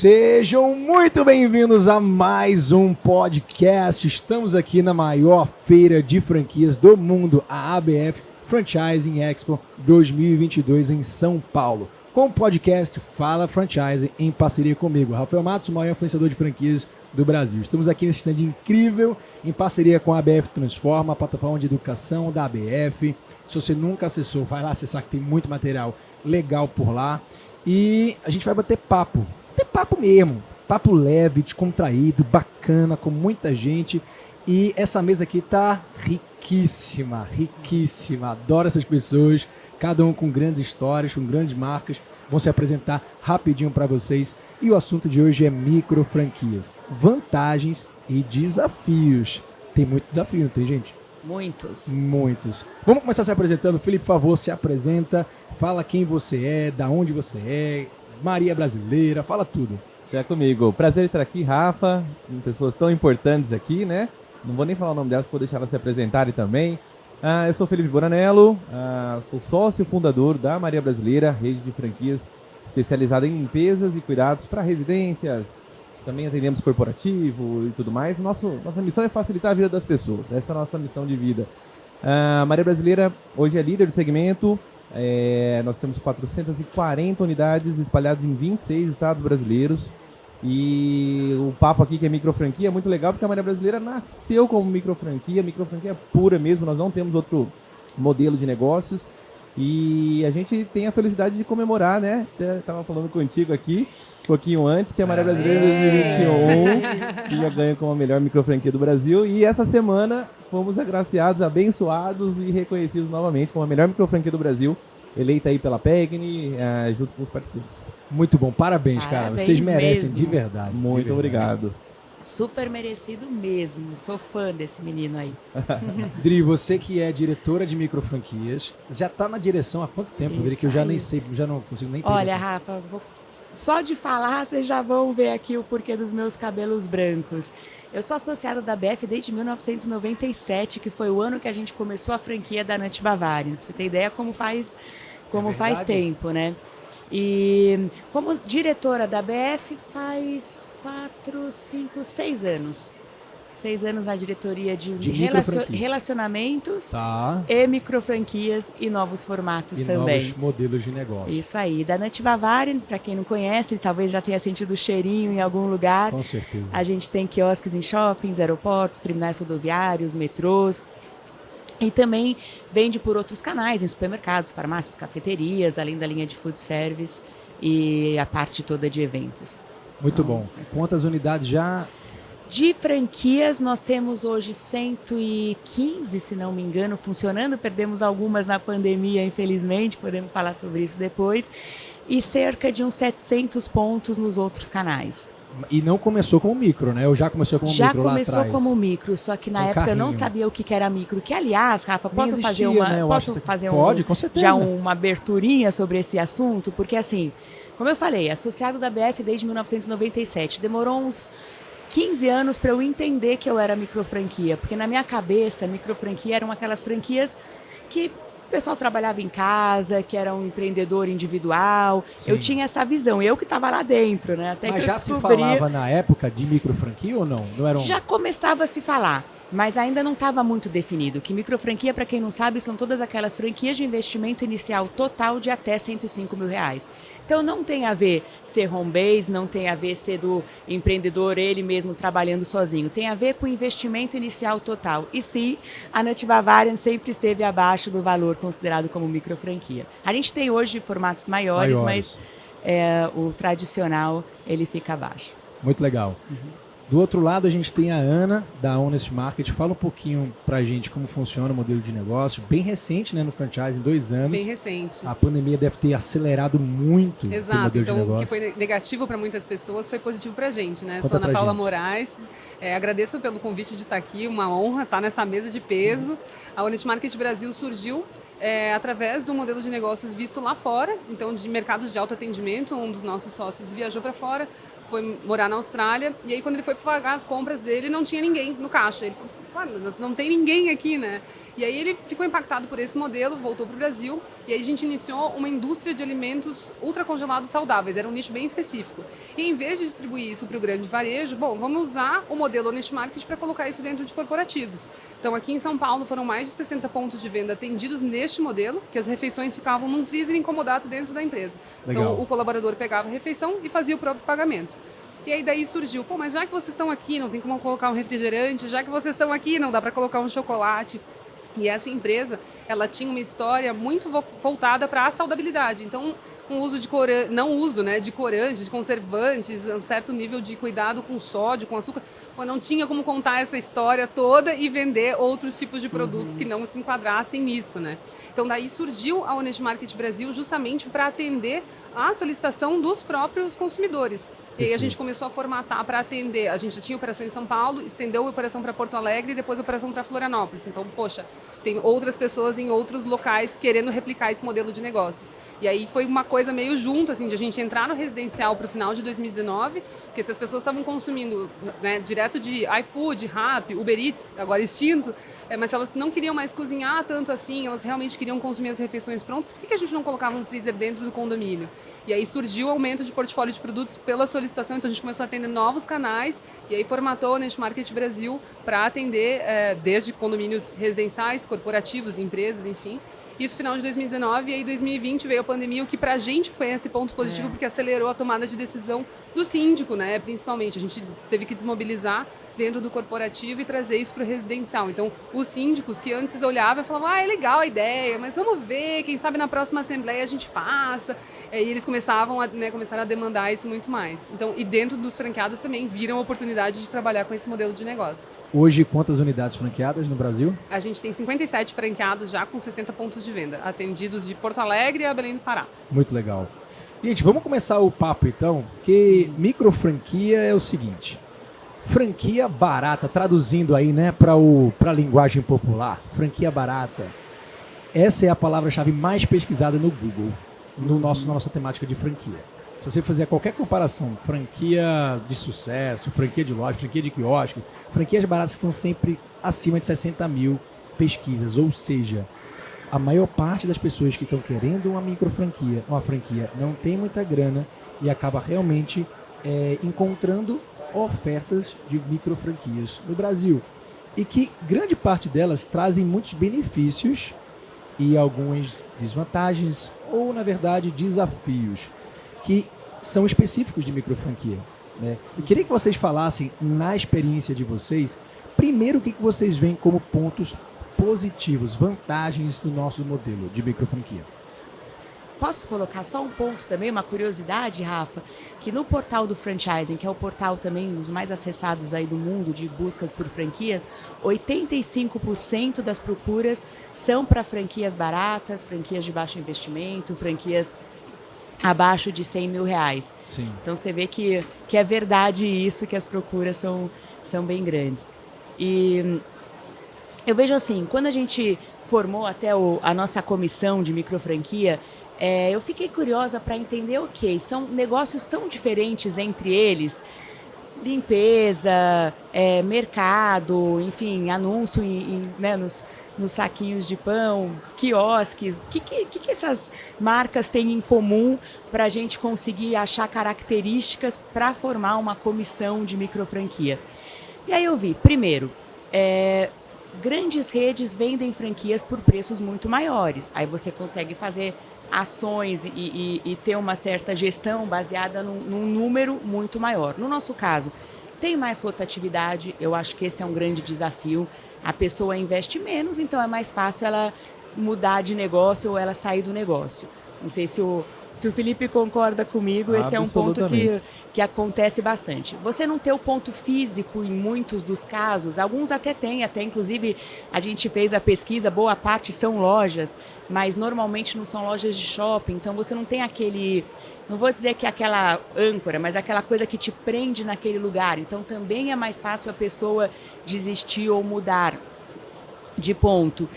Sejam muito bem-vindos a mais um podcast. Estamos aqui na maior feira de franquias do mundo, a ABF Franchising Expo 2022 em São Paulo, com o podcast Fala Franchise em parceria comigo, Rafael Matos, o maior influenciador de franquias do Brasil. Estamos aqui nesse stand incrível em parceria com a ABF Transforma, a plataforma de educação da ABF. Se você nunca acessou, vai lá acessar que tem muito material legal por lá. E a gente vai bater papo mesmo, papo leve, descontraído, bacana, com muita gente. E essa mesa aqui tá riquíssima. Adoro essas pessoas, cada um com grandes histórias, com grandes marcas. Vão se apresentar rapidinho para vocês. E o assunto de hoje é micro franquias, vantagens e desafios. Tem muito desafio, não tem, gente? Muitos. Vamos começar se apresentando. Felipe, por favor, se apresenta. Fala quem você é, da onde você é, Maria Brasileira, fala tudo. Já comigo. Prazer estar aqui, Rafa, com pessoas tão importantes aqui, né? Não vou nem falar o nome delas, vou deixar elas se apresentarem também. Eu sou Felipe Boranello, sou sócio fundador da Maria Brasileira, rede de franquias especializada em limpezas e cuidados para residências. Também atendemos corporativo e tudo mais. Nossa missão é facilitar a vida das pessoas. Essa é a nossa missão de vida. A Maria Brasileira hoje é líder do segmento. Nós temos 440 unidades espalhadas em 26 estados brasileiros. E o papo aqui que é microfranquia é muito legal porque a Maria Brasileira nasceu como microfranquia pura mesmo. Nós não temos outro modelo de negócios. E a gente tem a felicidade de comemorar, né? Estava falando contigo aqui um pouquinho antes que a Maria Brasileira em 2021 tinha ganho como a melhor microfranquia do Brasil. E essa semana fomos agraciados, abençoados e reconhecidos novamente como a melhor microfranquia do Brasil, eleita aí pela PEGNI, junto com os parceiros. Muito bom, parabéns, cara. Vocês merecem mesmo. De verdade. Muito obrigado. Super merecido mesmo. Sou fã desse menino aí. Dri, você que é diretora de microfranquias, já tá na direção há quanto tempo, Dri, que eu já nem sei, já não consigo nem pegar. Olha, Rafa, só de falar vocês já vão ver aqui o porquê dos meus cabelos brancos. Eu sou associada da BF desde 1997, que foi o ano que a gente começou a franquia da Nut Bavarian. Pra você ter ideia como faz tempo, né? E como diretora da BF faz 6 anos. 6 anos na diretoria de relacionamentos e microfranquias e novos formatos também. Novos modelos de negócio. Isso aí. Da Nut Bavarian, para quem não conhece, talvez já tenha sentido o cheirinho em algum lugar. Com certeza. A gente tem quiosques em shoppings, aeroportos, terminais rodoviários, metrôs. E também vende por outros canais, em supermercados, farmácias, cafeterias, além da linha de food service e a parte toda de eventos. Muito bom. Quantas unidades já? De franquias, nós temos hoje 115, se não me engano, funcionando. Perdemos algumas na pandemia, infelizmente, podemos falar sobre isso depois. E cerca de uns 700 pontos nos outros canais. E não começou como micro, né? Ou já começou como micro lá atrás? Já começou como micro, só que na época eu não sabia o que era micro. Que, aliás, Rafa, posso fazer uma aberturinha sobre esse assunto? Porque, assim, como eu falei, associado da BF desde 1997, demorou uns 15 anos para eu entender que eu era microfranquia. Porque na minha cabeça, microfranquia eram aquelas franquias que o pessoal trabalhava em casa, que era um empreendedor individual. Sim. Eu tinha essa visão, eu que estava lá dentro, né? Até mas que já se falava na época de microfranquia ou não? Já começava a se falar, mas ainda não estava muito definido. Que microfranquia, para quem não sabe, são todas aquelas franquias de investimento inicial total de até R$105 mil. Então não tem a ver ser home base, não tem a ver ser do empreendedor ele mesmo trabalhando sozinho. Tem a ver com o investimento inicial total. E sim, a Nut Bavarian sempre esteve abaixo do valor considerado como microfranquia. A gente tem hoje formatos maiores. Mas o tradicional ele fica abaixo. Muito legal. Do outro lado, a gente tem a Ana, da Honest Market. Fala um pouquinho pra gente como funciona o modelo de negócio. Bem recente, né, no franchise, em 2 anos. Bem recente. A pandemia deve ter acelerado muito o modelo de negócio. O que foi negativo para muitas pessoas foi positivo pra gente, né? Conta Sou Ana Paula gente. Moraes. Agradeço pelo convite de estar aqui. Uma honra estar nessa mesa de peso. A Honest Market Brasil surgiu através do modelo de negócios visto lá fora. Então, de mercados de autoatendimento, um dos nossos sócios viajou para fora, foi morar na Austrália, e aí quando ele foi pagar as compras dele, não tinha ninguém no caixa. Ele falou, Não tem ninguém aqui, né? E aí ele ficou impactado por esse modelo, voltou para o Brasil, e aí a gente iniciou uma indústria de alimentos ultracongelados saudáveis, era um nicho bem específico. E em vez de distribuir isso para o grande varejo, vamos usar o modelo Honest Market para colocar isso dentro de corporativos. Então aqui em São Paulo foram mais de 60 pontos de venda atendidos neste modelo, que as refeições ficavam num freezer incomodado dentro da empresa. Legal. Então o colaborador pegava a refeição e fazia o próprio pagamento. E aí daí surgiu, mas já que vocês estão aqui, não tem como colocar um refrigerante, já que vocês estão aqui, não dá para colocar um chocolate. E essa empresa, ela tinha uma história muito voltada para a saudabilidade. Então, um uso de de corantes, de conservantes, um certo nível de cuidado com sódio, com açúcar. Não tinha como contar essa história toda e vender outros tipos de produtos que não se enquadrassem nisso, né? Então, daí surgiu a Honest Market Brasil justamente para atender a solicitação dos próprios consumidores. E aí a gente começou a formatar para atender. A gente já tinha operação em São Paulo, estendeu a operação para Porto Alegre e depois a operação para Florianópolis. Então, tem outras pessoas em outros locais querendo replicar esse modelo de negócios. E aí foi uma coisa meio junto, assim, de a gente entrar no residencial para o final de 2019, porque se as pessoas estavam consumindo, né, direto de iFood, Rappi, Uber Eats, agora extinto, mas se elas não queriam mais cozinhar tanto assim, elas realmente queriam consumir as refeições prontas, por que a gente não colocava um freezer dentro do condomínio? E aí surgiu o aumento de portfólio de produtos pela solicitação, então a gente começou a atender novos canais e aí formatou o Honest Market Brasil para atender desde condomínios residenciais, corporativos, empresas, enfim. Isso final de 2019 e aí 2020 veio a pandemia, o que pra gente foi esse ponto positivo, porque acelerou a tomada de decisão do síndico, né? Principalmente, a gente teve que desmobilizar dentro do corporativo e trazer isso para o residencial. Então, os síndicos que antes olhavam e falavam, é legal a ideia, mas vamos ver, quem sabe na próxima assembleia a gente passa. E eles começaram a demandar isso muito mais. Então, e dentro dos franqueados também viram a oportunidade de trabalhar com esse modelo de negócios. Hoje, quantas unidades franqueadas no Brasil? A gente tem 57 franqueados já com 60 pontos de venda, atendidos de Porto Alegre a Belém do Pará. Muito legal. Gente, vamos começar o papo então, que microfranquia é o seguinte. Franquia barata, traduzindo aí, né, para a linguagem popular, franquia barata. Essa é a palavra-chave mais pesquisada no Google, na nossa temática de franquia. Se você fizer qualquer comparação, franquia de sucesso, franquia de loja, franquia de quiosque, franquias baratas estão sempre acima de 60 mil pesquisas, ou seja, a maior parte das pessoas que estão querendo uma franquia, não tem muita grana e acaba realmente encontrando ofertas de microfranquias no Brasil. E que grande parte delas trazem muitos benefícios e algumas desvantagens, ou na verdade desafios, que são específicos de microfranquia, né? Eu queria que vocês falassem, na experiência de vocês, primeiro o que vocês veem como pontos positivos, vantagens do nosso modelo de microfranquia. Posso colocar só um ponto também, uma curiosidade, Rafa, que no portal do franchising, que é o portal também dos mais acessados aí do mundo de buscas por franquia, 85% das procuras são para franquias baratas, franquias de baixo investimento, franquias abaixo de 100 mil reais. Sim. Então você vê que é verdade isso, que as procuras são bem grandes. E eu vejo assim, quando a gente formou até a nossa comissão de microfranquia, eu fiquei curiosa para entender, são negócios tão diferentes entre eles, limpeza, mercado, enfim, anúncio né, nos saquinhos de pão, quiosques, o que essas marcas têm em comum para a gente conseguir achar características para formar uma comissão de microfranquia? E aí eu vi, primeiro, grandes redes vendem franquias por preços muito maiores, aí você consegue fazer ações e ter uma certa gestão baseada num número muito maior. No nosso caso, tem mais rotatividade, eu acho que esse é um grande desafio. A pessoa investe menos, então é mais fácil ela mudar de negócio ou ela sair do negócio. Não sei se o Felipe concorda comigo, esse é um ponto que acontece bastante. Você não ter o ponto físico em muitos dos casos, alguns até tem, inclusive a gente fez a pesquisa, boa parte são lojas, mas normalmente não são lojas de shopping, então você não tem aquele, não vou dizer que é aquela âncora, mas aquela coisa que te prende naquele lugar, então também é mais fácil a pessoa desistir ou mudar de ponto.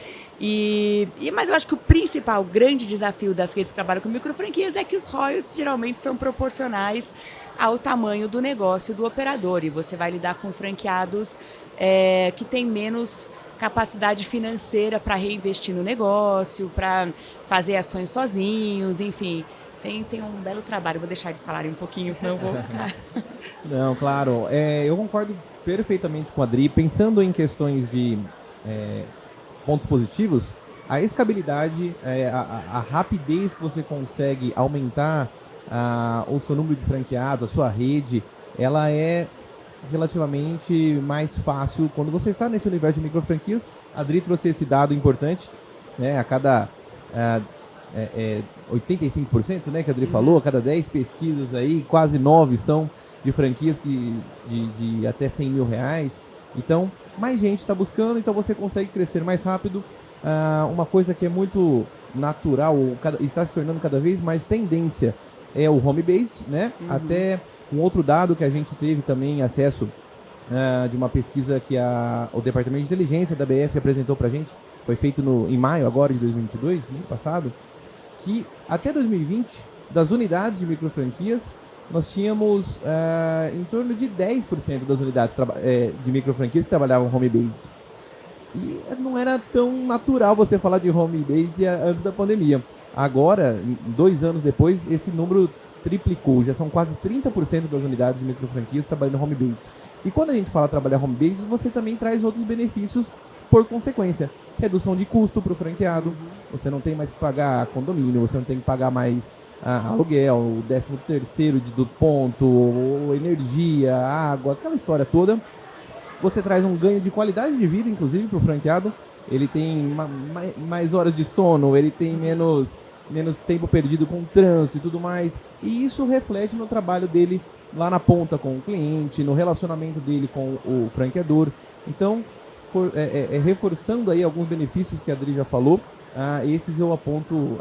Mas eu acho que o principal, o grande desafio das redes que trabalham com microfranquias é que os royalties geralmente são proporcionais ao tamanho do negócio do operador. E você vai lidar com franqueados que têm menos capacidade financeira para reinvestir no negócio, para fazer ações sozinhos, enfim. Tem um belo trabalho. Vou deixar eles falarem um pouquinho, senão eu vou ficar... Não, claro. Eu concordo perfeitamente com a Adri. Pensando em questões de pontos positivos, a escalabilidade, a rapidez que você consegue aumentar o seu número de franqueados, a sua rede, ela é relativamente mais fácil quando você está nesse universo de microfranquias. A Adri trouxe esse dado importante, né? A cada 85%, né, que a Adri falou, a cada 10 pesquisas aí, quase 9 são de franquias de até 100 mil reais. Então, mais gente está buscando, então você consegue crescer mais rápido. Uma coisa que é muito natural, está se tornando cada vez mais tendência, é o home-based, né? Até um outro dado que a gente teve também acesso de uma pesquisa que o Departamento de Inteligência da BF apresentou para a gente, foi feito em maio agora de 2022, mês passado, que até 2020, das unidades de microfranquias, nós tínhamos em torno de 10% das unidades de microfranquias que trabalhavam home-based. E não era tão natural você falar de home-based antes da pandemia. Agora, 2 anos depois, esse número triplicou. Já são quase 30% das unidades de microfranquias trabalhando home-based. E quando a gente fala trabalhar home-based, você também traz outros benefícios por consequência. Redução de custo para o franqueado. Você não tem mais que pagar condomínio, você não tem que pagar mais aluguel, o 13º do ponto, energia, água, aquela história toda. Você traz um ganho de qualidade de vida, inclusive, para o franqueado. Ele tem mais horas de sono, ele tem menos tempo perdido com o trânsito e tudo mais. E isso reflete no trabalho dele lá na ponta com o cliente, no relacionamento dele com o franqueador. Então, reforçando aí alguns benefícios que a Adri já falou, esses eu aponto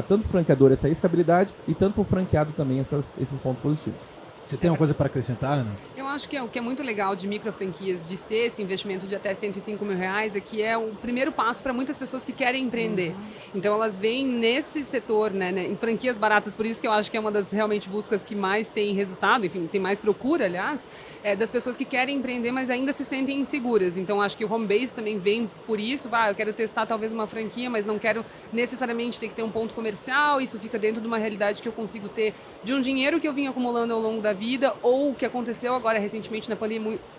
tanto para o franqueador essa escalabilidade e tanto para o franqueado também esses pontos positivos. Você tem uma coisa para acrescentar, Ana? Eu acho que o que é muito legal de microfranquias, de ser esse investimento de até 105 mil reais, é que é o primeiro passo para muitas pessoas que querem empreender. Então elas vêm nesse setor, né, em franquias baratas, por isso que eu acho que é uma das realmente buscas que mais tem resultado, enfim, tem mais procura, aliás, das pessoas que querem empreender, mas ainda se sentem inseguras. Então acho que o home base também vem por isso, eu quero testar talvez uma franquia, mas não quero necessariamente ter que ter um ponto comercial, isso fica dentro de uma realidade que eu consigo ter de um dinheiro que eu vim acumulando ao longo da vida, ou o que aconteceu agora recentemente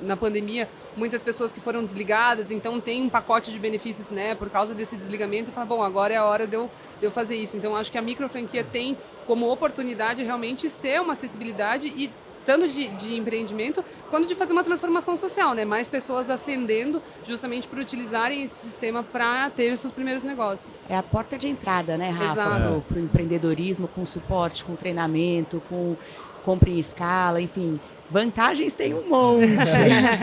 na pandemia, muitas pessoas que foram desligadas, então tem um pacote de benefícios, né, por causa desse desligamento, e fala, bom, agora é a hora de eu fazer isso. Então acho que a microfranquia tem como oportunidade realmente ser uma acessibilidade, e tanto de empreendimento, quanto de fazer uma transformação social, né? Mais pessoas ascendendo justamente por utilizarem esse sistema para ter os seus primeiros negócios. É a porta de entrada, né, Rafa? Exato. Para o empreendedorismo, com suporte, com treinamento, com compra em escala, enfim. Vantagens tem um monte.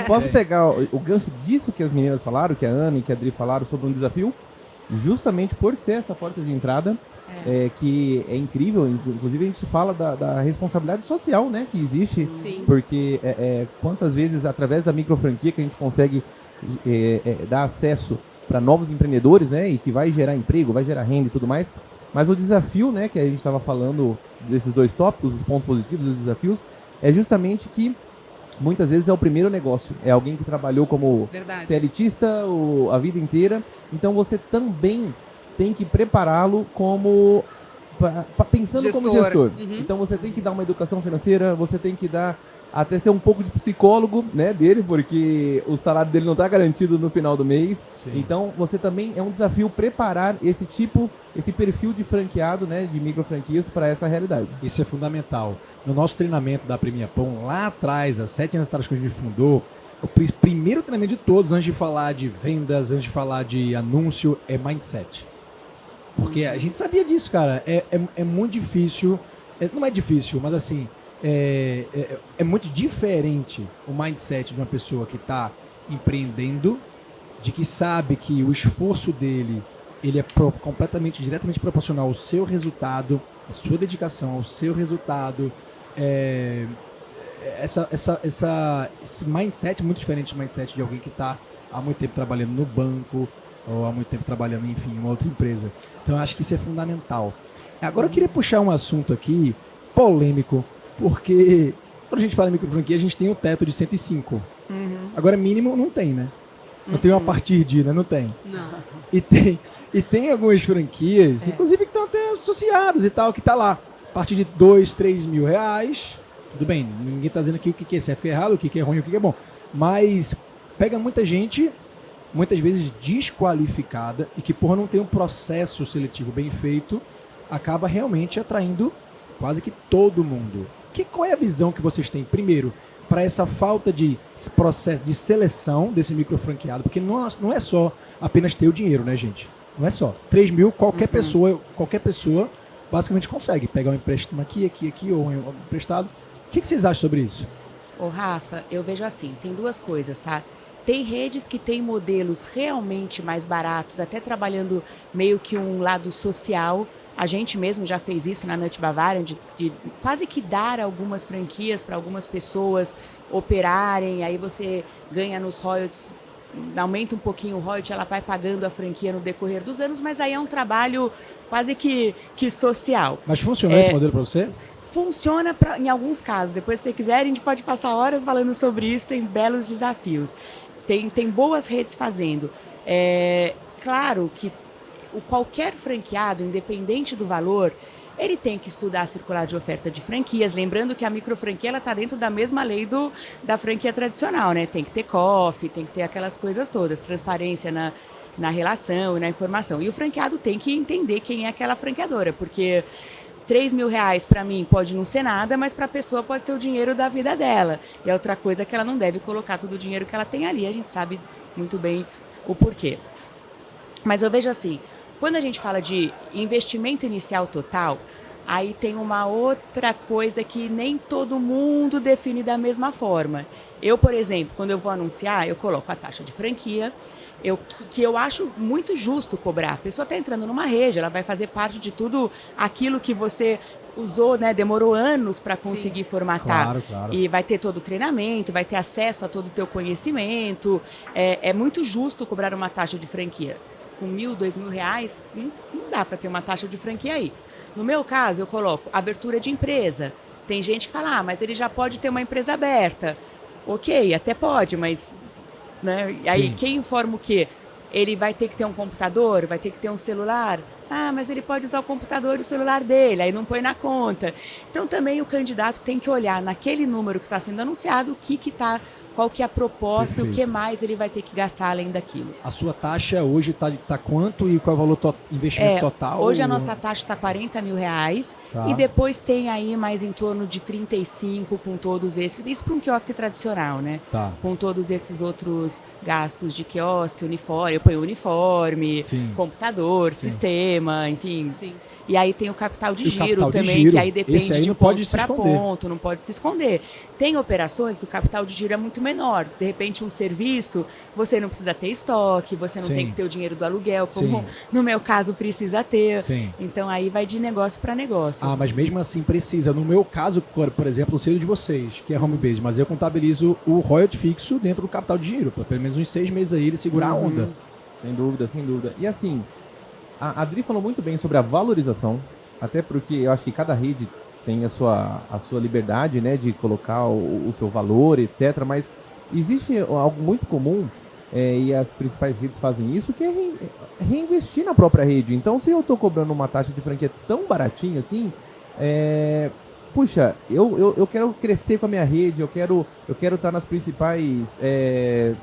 Posso pegar o gancho disso que as meninas falaram, que a Ana e que a Adri falaram sobre um desafio? Justamente por ser essa porta de entrada, que é incrível. Inclusive a gente fala da responsabilidade social, né, que existe. Sim. Porque quantas vezes através da microfranquia que a gente consegue dar acesso para novos empreendedores, né, e que vai gerar emprego, vai gerar renda e tudo mais. Mas o desafio, né, que a gente estava falando desses 2 tópicos, os pontos positivos e os desafios, é justamente que muitas vezes é o primeiro negócio. É alguém que trabalhou como CLTista a vida inteira. Então você também tem que prepará-lo como pensando gestor. como gestor. Então você tem que dar uma educação financeira, você tem que dar até ser um pouco de psicólogo, né, dele, porque o salário dele não está garantido no final do mês. Sim. Então você também é um desafio preparar esse perfil de franqueado, né, de micro franquias para essa realidade. Isso é fundamental. No nosso treinamento da Premia Pão, lá atrás, há 7 anos atrás que a gente fundou, o primeiro treinamento de todos, antes de falar de vendas, antes de falar de anúncio, é mindset. Porque a gente sabia disso, cara. É muito difícil, não é difícil, mas assim, é muito diferente o mindset de uma pessoa que está empreendendo, de que sabe que o esforço dele ele é diretamente proporcional ao seu resultado, à sua dedicação, ao seu resultado. Esse mindset é muito diferente do mindset de alguém que está há muito tempo trabalhando no banco, ou há muito tempo trabalhando, enfim, em uma outra empresa. Então, eu acho que isso é fundamental. Agora, eu queria puxar um assunto aqui polêmico, porque quando a gente fala em microfranquia, a gente tem o teto de 105. Agora, mínimo, não tem, né? Não tem uma partir de, né? Não tem. Não. E tem algumas franquias, inclusive que estão até associadas e tal, que tá lá. A partir de 2, 3 mil reais. Tudo bem, ninguém tá dizendo aqui o que é certo, o que é errado, o que é ruim, o que é bom. Mas pega muita gente, muitas vezes desqualificada, e que por não ter um processo seletivo bem feito, acaba realmente atraindo quase que todo mundo. Qual é a visão que vocês têm, primeiro, para essa falta de processo de seleção desse microfranqueado? Porque não é só apenas ter o dinheiro, né, gente? Não é só. 3 mil, qualquer pessoa basicamente consegue pegar um empréstimo aqui, ou um emprestado. O que vocês acham sobre isso? Ô, Rafa, eu vejo assim, tem duas coisas, tá? Tem redes que têm modelos realmente mais baratos, até trabalhando meio que um lado social. A gente mesmo já fez isso na Nut Bavarian, de quase que dar algumas franquias para algumas pessoas operarem, aí você ganha nos royalties, aumenta um pouquinho o royalty, ela vai pagando a franquia no decorrer dos anos, mas aí é um trabalho quase que social. Mas funciona esse modelo para você? Funciona em alguns casos. Depois, se você quiser, a gente pode passar horas falando sobre isso, tem belos desafios. Tem boas redes fazendo. Claro que qualquer franqueado, independente do valor, ele tem que estudar a circular de oferta de franquias, lembrando que a microfranquia está dentro da mesma lei da franquia tradicional, né? Tem que ter COF, tem que ter aquelas coisas todas, transparência na relação e na informação. E o franqueado tem que entender quem é aquela franqueadora, porque 3 mil reais para mim pode não ser nada, mas para a pessoa pode ser o dinheiro da vida dela. E é outra coisa que ela não deve colocar todo o dinheiro que ela tem ali, a gente sabe muito bem o porquê. Mas eu vejo assim, quando a gente fala de investimento inicial total, aí tem uma outra coisa que nem todo mundo define da mesma forma. Eu, por exemplo, quando eu vou anunciar, eu coloco a taxa de franquia, que eu acho muito justo cobrar. A pessoa está entrando numa rede, ela vai fazer parte de tudo aquilo que você usou, né? Demorou anos para conseguir formatar. Claro. E vai ter todo o treinamento, vai ter acesso a todo o teu conhecimento. É muito justo cobrar uma taxa de franquia. Com 1.000, 2.000 reais, não dá para ter uma taxa de franquia aí. No meu caso, eu coloco abertura de empresa. Tem gente que fala, mas ele já pode ter uma empresa aberta. Ok, até pode, mas... né? Aí quem informa o quê? Ele vai ter que ter um computador, vai ter que ter um celular. Mas ele pode usar o computador e o celular dele, aí não põe na conta. Então também o candidato tem que olhar naquele número que está sendo anunciado, qual que é a proposta. Perfeito. E o que mais ele vai ter que gastar além daquilo. A sua taxa hoje tá quanto e qual é o valor investimento total? Hoje a nossa taxa está 40 mil reais e depois tem aí mais em torno de 35 com todos esses, isso para um quiosque tradicional, né? Com todos esses outros gastos de quiosque, uniforme, eu ponho uniforme, computador, sistema, enfim. Sim. E aí tem o capital de giro também, que aí depende de ponto para ponto, não pode se esconder. Tem operações que o capital de giro é muito menor. De repente, um serviço, você não precisa ter estoque, você não tem que ter o dinheiro do aluguel, como no meu caso precisa ter. Então aí vai de negócio para negócio. Mas mesmo assim precisa. No meu caso, por exemplo, eu sei de vocês, que é home base, mas eu contabilizo o royalty fixo dentro do capital de giro, para pelo menos uns 6 meses aí ele segurar a onda. Sem dúvida. E assim, a Adri falou muito bem sobre a valorização, até porque eu acho que cada rede tem a sua liberdade, né, de colocar o seu valor, etc. Mas existe algo muito comum, e as principais redes fazem isso, que é reinvestir na própria rede. Então, se eu estou cobrando uma taxa de franquia tão baratinha assim, puxa, eu quero crescer com a minha rede, eu quero estar nas principais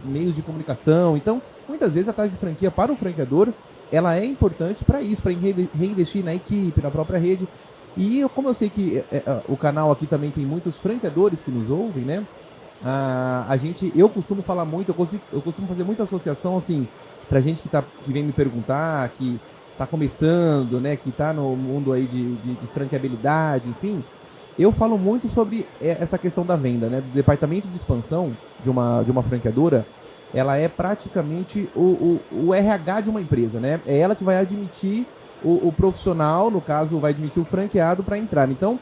meios de comunicação. Então, muitas vezes a taxa de franquia para o franqueador, ela é importante para isso, para reinvestir na equipe, na própria rede. E como eu sei que o canal aqui também tem muitos franqueadores que nos ouvem, né? Eu costumo falar muito, eu costumo fazer muita associação, assim, pra gente que vem me perguntar, que tá começando, né? Que tá no mundo aí de franqueabilidade, enfim. Eu falo muito sobre essa questão da venda, né? Do departamento de expansão de uma franqueadora. Ela é praticamente o RH de uma empresa, né? É ela que vai admitir o profissional, no caso, vai admitir o franqueado para entrar. Então,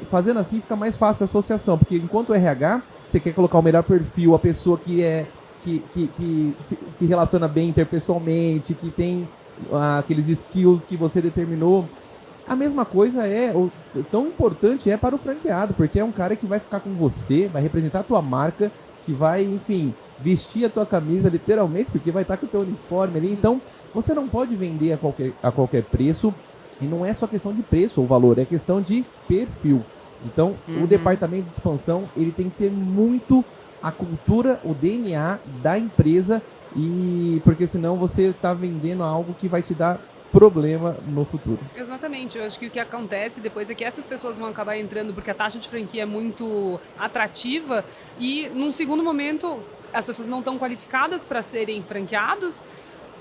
fazendo assim, fica mais fácil a associação, porque enquanto o RH, você quer colocar o melhor perfil, a pessoa que que se relaciona bem interpessoalmente, que tem aqueles skills que você determinou. A mesma coisa tão importante é para o franqueado, porque é um cara que vai ficar com você, vai representar a tua marca, que vai, enfim, vestir a tua camisa literalmente, porque vai estar com o teu uniforme ali. Então, você não pode vender a qualquer preço, e não é só questão de preço ou valor, é questão de perfil. Então, o departamento de expansão, ele tem que ter muito a cultura, o DNA da empresa, porque senão você está vendendo algo que vai te dar problema no futuro. Exatamente, eu acho que o que acontece depois é que essas pessoas vão acabar entrando porque a taxa de franquia é muito atrativa e num segundo momento as pessoas não estão qualificadas para serem franqueados,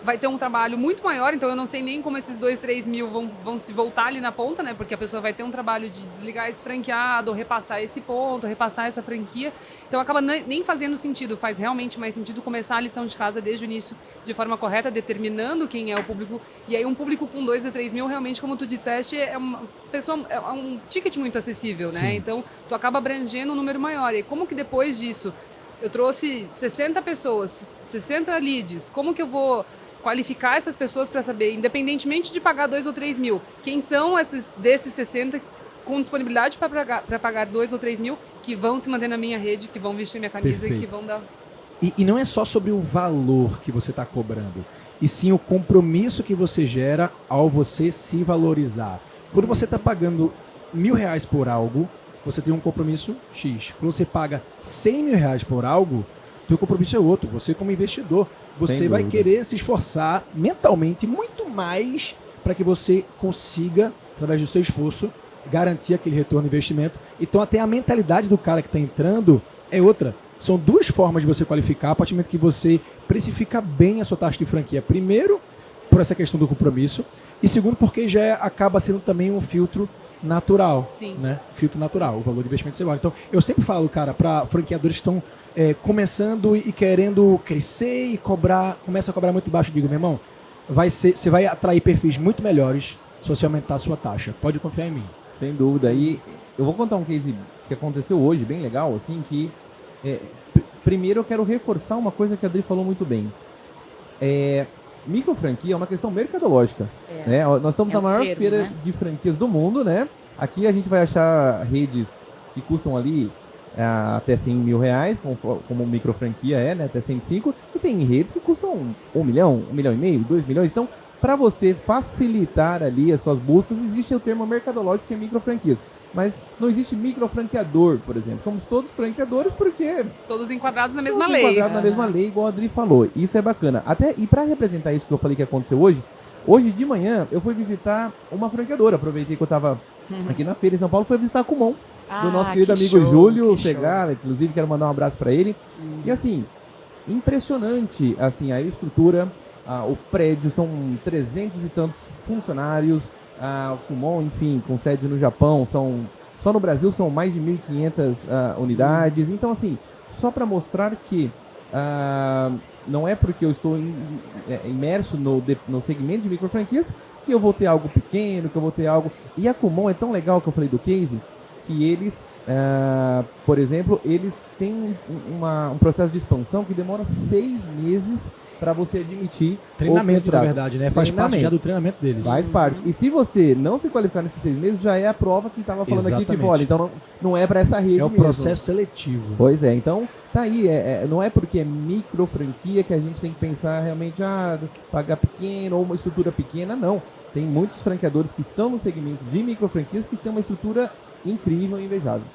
vai ter um trabalho muito maior, então eu não sei nem como esses 2, 3 mil vão se voltar ali na ponta, né? Porque a pessoa vai ter um trabalho de desligar esse franqueado, repassar esse ponto, repassar essa franquia. Então acaba nem fazendo sentido, faz realmente mais sentido começar a lição de casa desde o início de forma correta, determinando quem é o público. E aí um público com 2 a 3 mil, realmente, como tu disseste, é uma pessoa, é um ticket muito acessível, né? Sim. Então tu acaba abrangendo um número maior. E como que depois disso eu trouxe 60 pessoas, 60 leads, como que eu vou qualificar essas pessoas para saber, independentemente de pagar 2 ou 3 mil, quem são desses 60 com disponibilidade para pagar 2 ou 3 mil que vão se manter na minha rede, que vão vestir minha camisa Perfeito. e que vão dar... E não é só sobre o valor que você está cobrando, e sim o compromisso que você gera ao você se valorizar. Quando você está pagando R$1.000 por algo, você tem um compromisso X. Quando você paga R$100.000 por algo, teu compromisso é outro. Você, como investidor, você vai querer se esforçar mentalmente muito mais para que você consiga, através do seu esforço, garantir aquele retorno de investimento. Então, até a mentalidade do cara que está entrando é outra. São duas formas de você qualificar a partir do momento que você precifica bem a sua taxa de franquia. Primeiro, por essa questão do compromisso. E segundo, porque já acaba sendo também um filtro natural. Sim. Né? Filtro natural, o valor de investimento é igual. Então, eu sempre falo, cara, para franqueadores que estão começando e querendo crescer e começa a cobrar muito baixo, digo, meu irmão, você vai atrair perfis muito melhores se você aumentar a sua taxa. Pode confiar em mim. Sem dúvida. E eu vou contar um case que aconteceu hoje, bem legal, assim, que primeiro eu quero reforçar uma coisa que a Adri falou muito bem. Micro franquia é uma questão mercadológica. Né? Nós estamos na maior feira, né, de franquias do mundo, né? Aqui a gente vai achar redes que custam ali até R$100.000, como micro franquia né? Até 105, e tem redes que custam 1 milhão, 1,5 milhão, 2 milhões. Então, para você facilitar ali as suas buscas, existe o termo mercadológico que é micro franquias. Mas não existe micro franqueador, por exemplo. Somos todos franqueadores porque... Todos enquadrados na mesma todos lei. Enquadrados na mesma lei, igual a Adri falou. Isso é bacana. E para representar isso que eu falei que aconteceu hoje de manhã eu fui visitar uma franqueadora. Aproveitei que eu estava aqui na feira em São Paulo, fui visitar a Kumon, do nosso querido amigo Júlio Segala. Inclusive, quero mandar um abraço para ele. E assim, impressionante assim, a estrutura, o prédio, são 300 e tantos funcionários. O Kumon, enfim, com sede no Japão, só no Brasil são mais de 1.500 unidades. Então, assim, só para mostrar que não é porque eu estou imerso no segmento de micro franquias que eu vou ter algo pequeno, que eu vou ter algo... E a Kumon é tão legal que eu falei do case, que eles, por exemplo, eles têm um processo de expansão que demora 6 meses para você admitir treinamento, na verdade, né? Faz parte já do treinamento deles. Faz parte. E se você não se qualificar nesses 6 meses, já é a prova que estava falando aqui, tipo, olha, então não é para essa rede mesmo. É o processo seletivo. Pois é, então tá aí, não é porque é micro franquia que a gente tem que pensar realmente, pagar pequeno ou uma estrutura pequena, não. Tem muitos franqueadores que estão no segmento de micro franquias que tem uma estrutura incrível e invejável.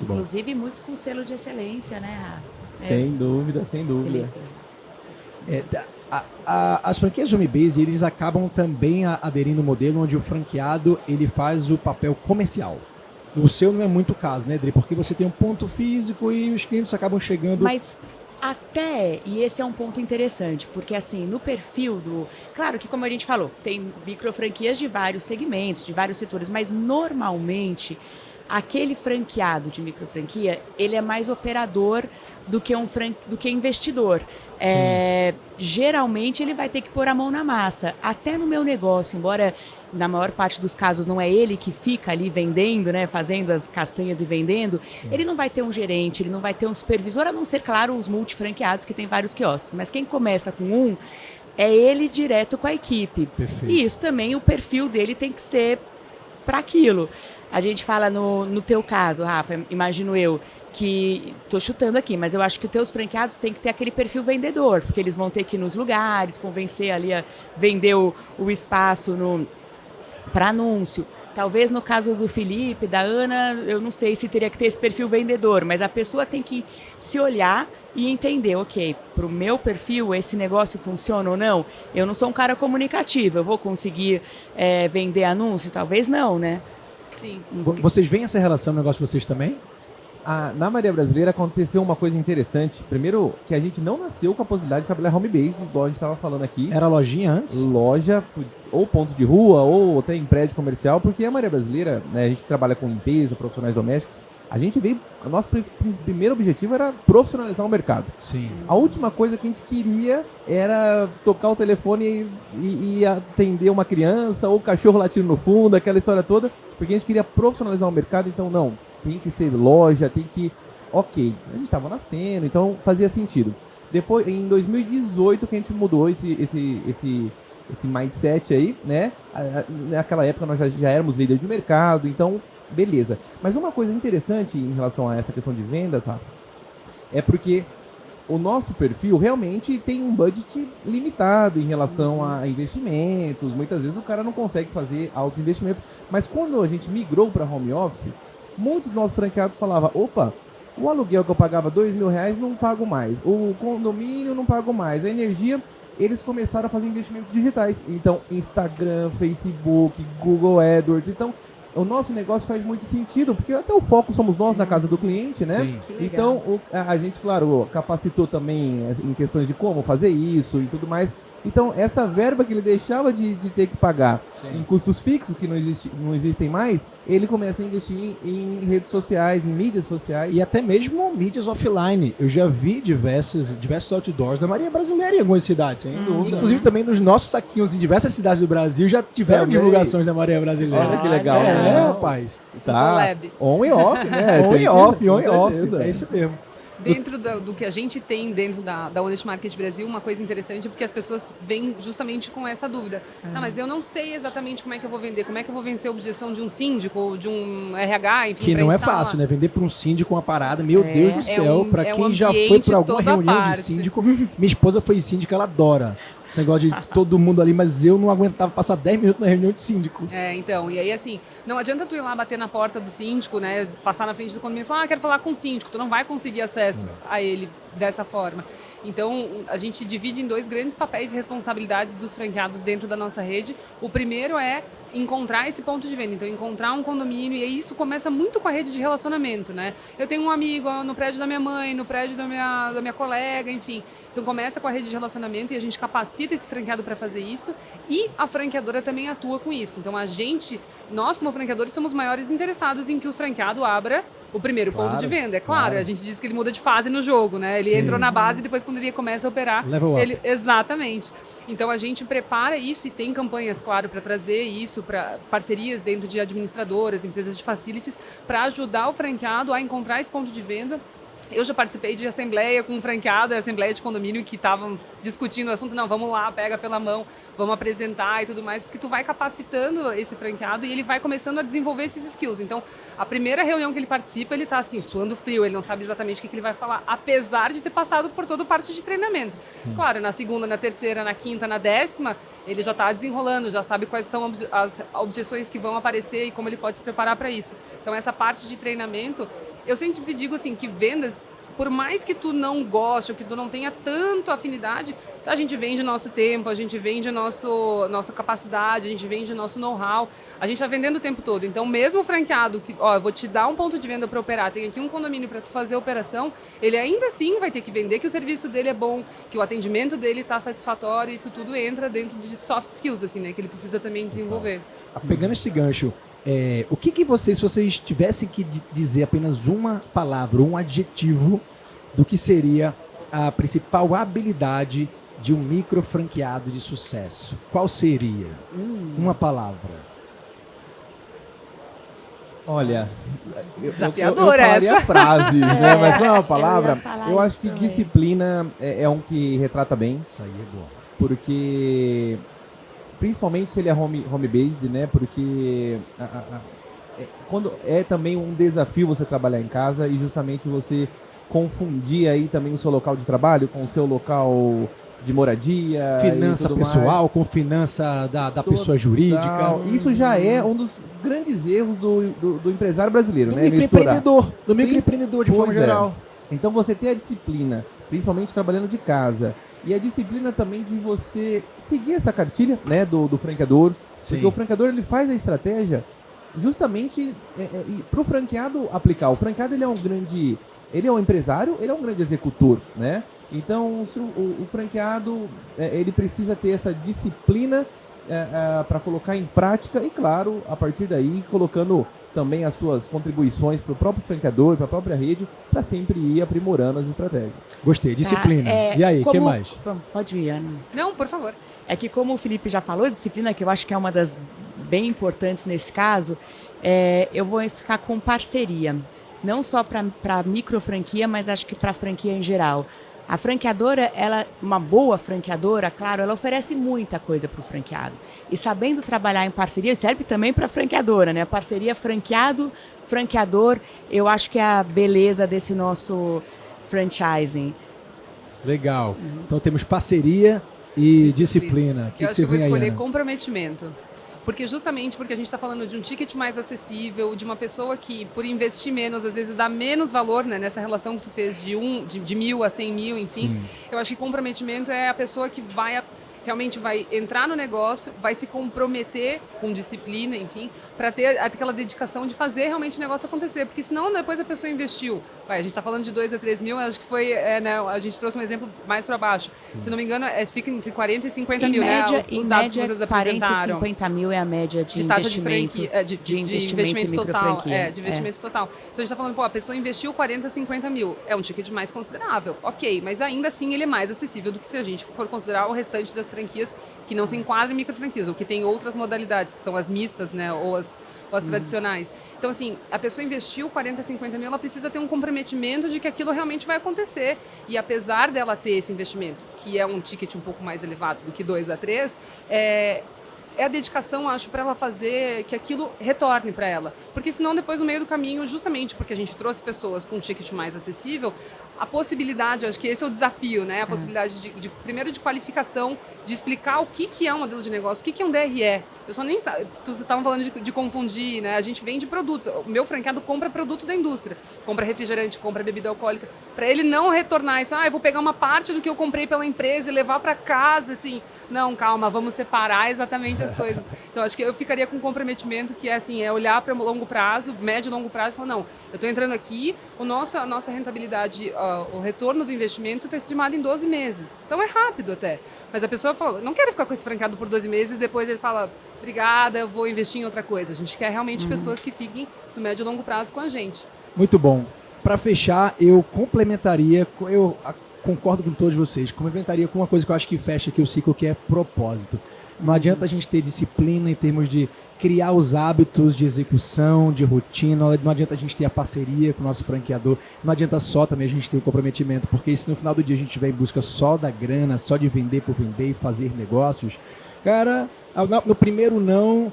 Inclusive muitos com selo de excelência, né, Rafa? Sem dúvida, sem dúvida. As franquias home-base, eles acabam também aderindo ao modelo onde o franqueado ele faz o papel comercial. No seu não é muito o caso, né, Dri? Porque você tem um ponto físico e os clientes acabam chegando... Mas e esse é um ponto interessante, porque assim, no perfil Claro que, como a gente falou, tem micro franquias de vários segmentos, de vários setores, mas normalmente aquele franqueado de microfranquia, ele é mais operador do que investidor. Geralmente ele vai ter que pôr a mão na massa. Até no meu negócio, embora na maior parte dos casos não é ele que fica ali vendendo, né, fazendo as castanhas e vendendo, ele não vai ter um gerente, ele não vai ter um supervisor, a não ser, claro, os multifranqueados que tem vários quiosques. Mas quem começa com um, é ele direto com a equipe. Perfeito. E isso também, o perfil dele tem que ser para aquilo. A gente fala no teu caso, Rafa, imagino eu, que estou chutando aqui, mas eu acho que os teus franqueados têm que ter aquele perfil vendedor, porque eles vão ter que ir nos lugares, convencer ali a vender o espaço para anúncio. Talvez no caso do Felipe, da Ana, eu não sei se teria que ter esse perfil vendedor, mas a pessoa tem que se olhar e entender, ok, para o meu perfil esse negócio funciona ou não? Eu não sou um cara comunicativo, eu vou conseguir vender anúncio? Talvez não, né? Sim. Vocês veem essa relação no negócio de vocês também? Na Maria Brasileira aconteceu uma coisa interessante. Primeiro, que a gente não nasceu com a possibilidade de trabalhar home base, igual a gente estava falando aqui. Era lojinha antes? Loja, ou ponto de rua, ou até em prédio comercial, porque a Maria Brasileira, né, a gente trabalha com limpeza, profissionais domésticos, a gente veio, o nosso primeiro objetivo era profissionalizar o mercado. Sim. A última coisa que a gente queria era tocar o telefone e atender uma criança, ou o cachorro latindo no fundo, aquela história toda, porque a gente queria profissionalizar o mercado, então não, tem que ser loja, tem que... Ok, a gente estava nascendo, então fazia sentido. Depois, em 2018, que a gente mudou esse mindset aí, né? Naquela época nós já éramos líderes de mercado, então beleza. Mas uma coisa interessante em relação a essa questão de vendas, Rafa, é porque o nosso perfil realmente tem um budget limitado em relação a investimentos. Muitas vezes o cara não consegue fazer altos investimentos. Mas quando a gente migrou para home office, muitos dos nossos franqueados falavam, opa, o aluguel que eu pagava R$2.000 não pago mais, o condomínio não pago mais, a energia... Eles começaram a fazer investimentos digitais. Então, Instagram, Facebook, Google AdWords. Então, o nosso negócio faz muito sentido, porque até o foco somos nós na casa do cliente, né? Sim. Então, a gente, claro, capacitou também em questões de como fazer isso e tudo mais. Então, essa verba que ele deixava de ter que pagar em custos fixos, que não existem mais, ele começa a investir em redes sociais, em mídias sociais. E até mesmo mídias offline. Eu já vi diversos outdoors da Maria Brasileira em algumas cidades. Sem dúvida. Inclusive também nos nossos saquinhos em diversas cidades do Brasil já tiveram Também. divulgações da Maria Brasileira. Olha que legal. É, rapaz. Tá. Collab. On e off, né? On Tem e que- off, com on e off. certeza. É isso mesmo. Dentro do que a gente tem dentro da Honest Market Brasil, uma coisa interessante é porque as pessoas vêm justamente com essa dúvida. Tá, mas eu não sei exatamente como é que eu vou vender, como é que eu vou vencer a objeção de um síndico ou de um RH, enfim. Que pra não é instalar. fácil, né? Vender para um síndico uma parada. Meu Deus do céu. Pra é um quem já foi ambiente para alguma toda reunião de parte. síndico, minha esposa foi síndica, ela adora esse negócio de todo mundo ali, mas eu não aguentava passar 10 minutos na reunião de síndico. Então, e aí assim, não adianta tu ir lá bater na porta do síndico, né, passar na frente do condomínio e falar, quero falar com o síndico, tu não vai conseguir acesso a ele dessa forma. Então, a gente divide em dois grandes papéis e responsabilidades dos franqueados dentro da nossa rede. O primeiro é encontrar esse ponto de venda, então encontrar um condomínio, e isso começa muito com a rede de relacionamento, né? Eu tenho um amigo no prédio da minha mãe, no prédio da minha colega, enfim. Então começa com a rede de relacionamento e a gente capacita esse franqueado para fazer isso, e a franqueadora também atua com isso. Então nós como franqueadores somos maiores interessados em que o franqueado abra o primeiro ponto de venda. É claro, a gente diz que ele muda de fase no jogo, né? Ele entrou na base e depois quando ele começa a operar, Level up. Exatamente. Então a gente prepara isso e tem campanhas, claro, para trazer isso para parcerias dentro de administradoras, empresas de facilities, para ajudar o franqueado a encontrar esse ponto de venda. Eu já participei de assembleia com um franqueado, assembleia de condomínio que estavam discutindo o assunto, não, vamos lá, pega pela mão, vamos apresentar e tudo mais, porque tu vai capacitando esse franqueado e ele vai começando a desenvolver esses skills. Então, a primeira reunião que ele participa, ele tá assim, suando frio, ele não sabe exatamente o que ele vai falar, apesar de ter passado por toda parte de treinamento. Claro, na segunda, na terceira, na quinta, na 10ª, ele já está desenrolando, já sabe quais são as objeções que vão aparecer e como ele pode se preparar para isso. Então, essa parte de treinamento, eu sempre te digo assim, que vendas, por mais que tu não goste ou que tu não tenha tanto afinidade, a gente vende o nosso tempo, a gente vende nossa capacidade, a gente vende o nosso know-how, a gente está vendendo o tempo todo. Então, mesmo o franqueado, que eu vou te dar um ponto de venda para operar, tem aqui um condomínio para tu fazer a operação, ele ainda assim vai ter que vender que o serviço dele é bom, que o atendimento dele está satisfatório, isso tudo entra dentro de soft skills, assim, né, que ele precisa também desenvolver. Pegando esse gancho, o que vocês, se vocês tivessem que dizer apenas uma palavra, um adjetivo do que seria a principal habilidade de um micro franqueado de sucesso, qual seria? Uma palavra. Olha, eu Desafiadora falaria essa. a frase, né? Mas não é uma palavra. eu ia falar Eu acho isso que também. disciplina é um que retrata bem, Isso aí é bom. porque principalmente se ele é home-based, né? Porque quando é também um desafio você trabalhar em casa e justamente você confundir aí também o seu local de trabalho com o seu local de moradia. Finança e tudo pessoal com finança da pessoa jurídica. Total. Isso já é um dos grandes erros do empresário brasileiro, Do né? Misturar. microempreendedor de forma Pois é. geral. Então você ter a disciplina, principalmente trabalhando de casa, e a disciplina também de você seguir essa cartilha, né, do franqueador, porque o franqueador ele faz a estratégia justamente para o franqueado aplicar. O franqueado ele é um empresário, ele é um grande executor, né? Então o franqueado ele precisa ter essa disciplina para colocar em prática e, claro, a partir daí colocando também as suas contribuições para o próprio franqueador, para a própria rede, para sempre ir aprimorando as estratégias. Gostei, disciplina. E aí, o que mais? Pode ir, Ana. Não, por favor. É que como o Felipe já falou, disciplina, que eu acho que é uma das bem importantes nesse caso, eu vou ficar com parceria. Não só para micro franquia, mas acho que para franquia em geral. A franqueadora, uma boa franqueadora, claro, ela oferece muita coisa para o franqueado. E sabendo trabalhar em parceria, serve também para a franqueadora, né? Parceria franqueador, eu acho que é a beleza desse nosso franchising. Legal. Então temos parceria e disciplina. O que Eu acho você que eu vou vem aí, escolher Ana? comprometimento. Porque justamente porque a gente está falando de um ticket mais acessível, de uma pessoa que, por investir menos, às vezes dá menos valor, né, nessa relação que tu fez de 1.000 a 100.000, enfim. Sim. Eu acho que comprometimento é a pessoa que realmente vai entrar no negócio, vai se comprometer com disciplina, enfim, para ter aquela dedicação de fazer realmente o negócio acontecer. Porque senão depois a pessoa investiu. A gente está falando de 2 a 3 mil, acho que foi, né, a gente trouxe um exemplo mais para baixo. Sim. Se não me engano, fica entre 40 e 50 mil, média, né? Os dados que vocês apresentaram. 40 e 50 mil é a média de taxa investimento. de investimento total. De investimento total. Então a gente está falando, a pessoa investiu 40 a 50 mil. É um ticket mais considerável. Ok, mas ainda assim ele é mais acessível do que se a gente for considerar o restante das franquias que não se enquadram em micro franquias, ou que tem outras modalidades, que são as mistas, né? Ou as tradicionais. Então, assim, a pessoa investiu 40, 50 mil, ela precisa ter um comprometimento de que aquilo realmente vai acontecer. E apesar dela ter esse investimento, que é um ticket um pouco mais elevado do que 2 a 3, é a dedicação, acho, para ela fazer que aquilo retorne para ela. Porque senão, depois, no meio do caminho, justamente porque a gente trouxe pessoas com um ticket mais acessível, a possibilidade, acho que esse é o desafio, né? A possibilidade primeiro de qualificação, de explicar o que é um modelo de negócio, o que é um DRE. Eu só nem sabe, vocês estavam falando de confundir, né? A gente vende produtos. O meu franqueado compra produto da indústria. Compra refrigerante, compra bebida alcoólica. Para ele não retornar isso, eu vou pegar uma parte do que eu comprei pela empresa e levar para casa, assim. Não, calma, vamos separar exatamente as coisas. Então, acho que eu ficaria com um comprometimento que é olhar para longo prazo, médio e longo prazo e falar, não, eu estou entrando aqui, a nossa rentabilidade, o retorno do investimento está estimado em 12 meses. Então, é rápido até. Mas a pessoa fala, não quero ficar com esse franqueado por 12 meses e depois ele fala, obrigada, eu vou investir em outra coisa. A gente quer realmente pessoas que fiquem no médio e longo prazo com a gente. Muito bom. Para fechar, eu complementaria, eu concordo com todos vocês, complementaria com uma coisa que eu acho que fecha aqui o ciclo, que é propósito. Não adianta a gente ter disciplina em termos de criar os hábitos de execução, de rotina, não adianta a gente ter a parceria com o nosso franqueador, não adianta só também a gente ter o comprometimento, porque se no final do dia a gente estiver em busca só da grana, só de vender por vender e fazer negócios, cara, no primeiro não,